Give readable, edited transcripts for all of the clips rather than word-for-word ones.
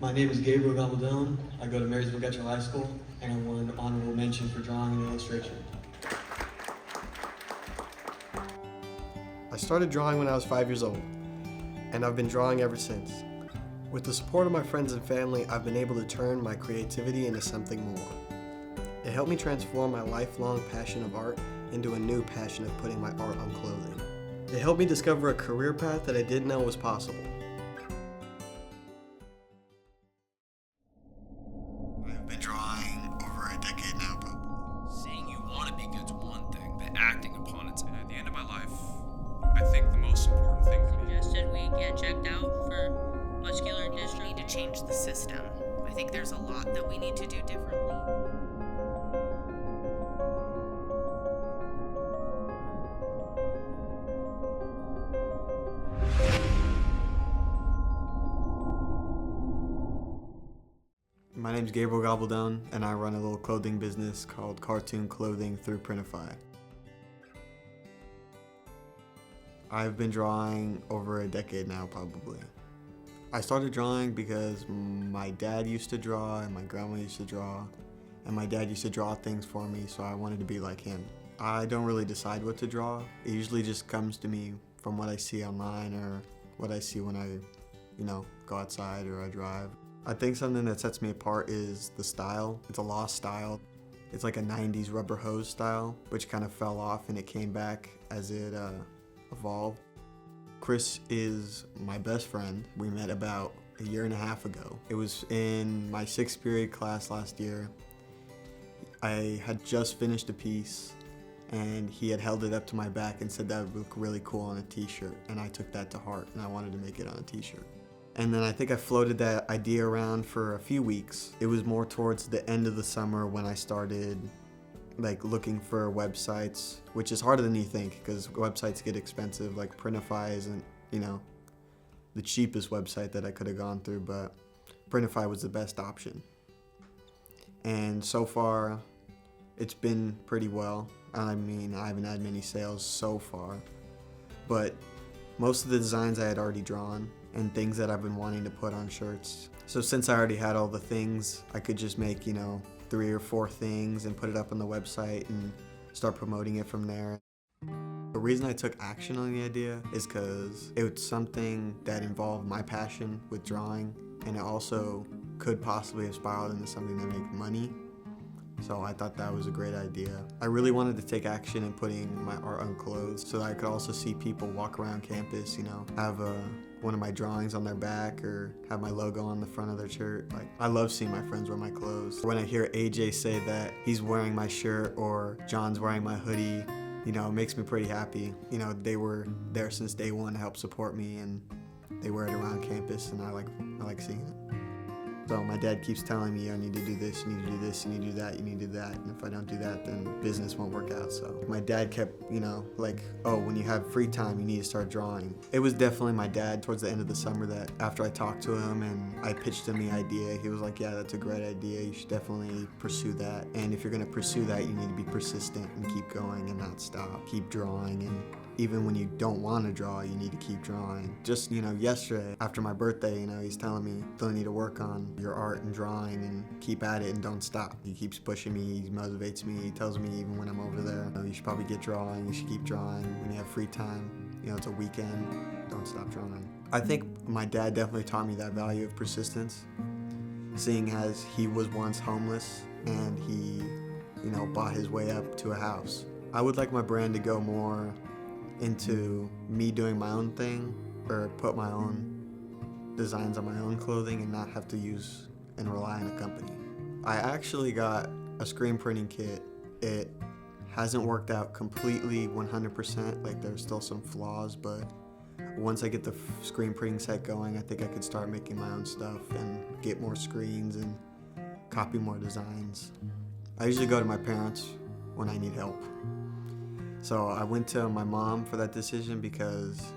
My name is Gabriel Gabaldon. I go to Marysville Getchell High School, and I won an honorable mention for drawing and illustration. I started drawing when I was 5 years old, and I've been drawing ever since. With the support of my friends and family, I've been able to turn my creativity into something more. It helped me transform my lifelong passion of art into a new passion of putting my art on clothing. It helped me discover a career path that I didn't know was possible. I've been drawing over a decade now, probably. Saying you want to be good's one thing, but acting upon it's. And at the end of my life, I think the most important thing to me. Suggested we get checked out for muscular dystrophy. We need to change the system. I think there's a lot that we need to do differently. My name's Gabriel Gabaldon, and I run a little clothing business called Cartoon Clothing through Printify. I've been drawing over a decade now, probably. I started drawing because my dad used to draw and my grandma used to draw, and my dad used to draw things for me, so I wanted to be like him. I don't really decide what to draw. It usually just comes to me from what I see online or what I see when I, go outside or I drive. I think something that sets me apart is the style. It's a lost style. It's like a 90s rubber hose style, which kind of fell off and it came back as it evolved. Chris is my best friend. We met about a year and a half ago. It was in my 6th period class last year. I had just finished a piece and he had held it up to my back and said that would look really cool on a t-shirt, and I took that to heart and I wanted to make it on a t-shirt. And then I think I floated that idea around for a few weeks. It was more towards the end of the summer when I started looking for websites, which is harder than you think because websites get expensive. Like Printify isn't, the cheapest website that I could have gone through, but Printify was the best option. And so far, it's been pretty well. I mean, I haven't had many sales so far, but most of the designs I had already drawn and things that I've been wanting to put on shirts. So since I already had all the things, I could just make, 3 or 4 things and put it up on the website and start promoting it from there. The reason I took action on the idea is because it was something that involved my passion with drawing, and it also could possibly have spiraled into something that made money. So I thought that was a great idea. I really wanted to take action in putting my art on clothes so that I could also see people walk around campus, have one of my drawings on their back or have my logo on the front of their shirt. I love seeing my friends wear my clothes. When I hear AJ say that he's wearing my shirt or John's wearing my hoodie, it makes me pretty happy. They were there since day one to help support me, and they wear it around campus, and I like seeing it. So my dad keeps telling me, I need to do this, you need to do this, you need to do that, you need to do that. And if I don't do that, then business won't work out. So my dad kept, oh, when you have free time, you need to start drawing. It was definitely my dad towards the end of the summer that after I talked to him and I pitched him the idea, he was like, yeah, that's a great idea. You should definitely pursue that. And if you're going to pursue that, you need to be persistent and keep going and not stop. Keep drawing, and even when you don't want to draw, you need to keep drawing. Just, yesterday, after my birthday, he's telling me, still need to work on your art and drawing and keep at it and don't stop. He keeps pushing me, he motivates me, he tells me even when I'm over there, you should probably get drawing, you should keep drawing. When you have free time, it's a weekend, don't stop drawing. I think my dad definitely taught me that value of persistence, seeing as he was once homeless and he, bought his way up to a house. I would like my brand to go more into me doing my own thing or put my own designs on my own clothing and not have to use and rely on a company. I actually got a screen printing kit. It hasn't worked out completely 100%, there's still some flaws, but once I get the screen printing set going, I think I could start making my own stuff and get more screens and copy more designs. I usually go to my parents when I need help. So I went to my mom for that decision because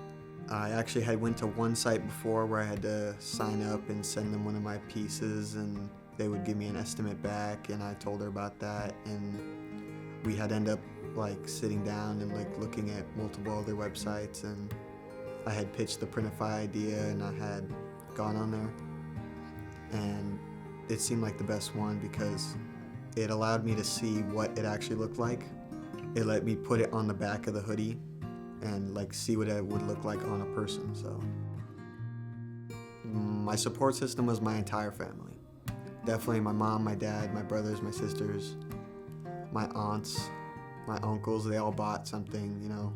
I actually had went to one site before where I had to sign up and send them one of my pieces, and they would give me an estimate back, and I told her about that, and we had ended up sitting down and looking at multiple other websites, and I had pitched the Printify idea and I had gone on there. and it seemed like the best one because it allowed me to see what it actually looked like. It let me put it on the back of the hoodie and like see what it would look like on a person. So my support system was my entire family. Definitely my mom, my dad, my brothers, my sisters, my aunts, my uncles, they all bought something, you know.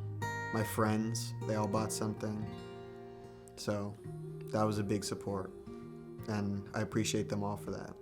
My friends, they all bought something. So that was a big support, and I appreciate them all for that.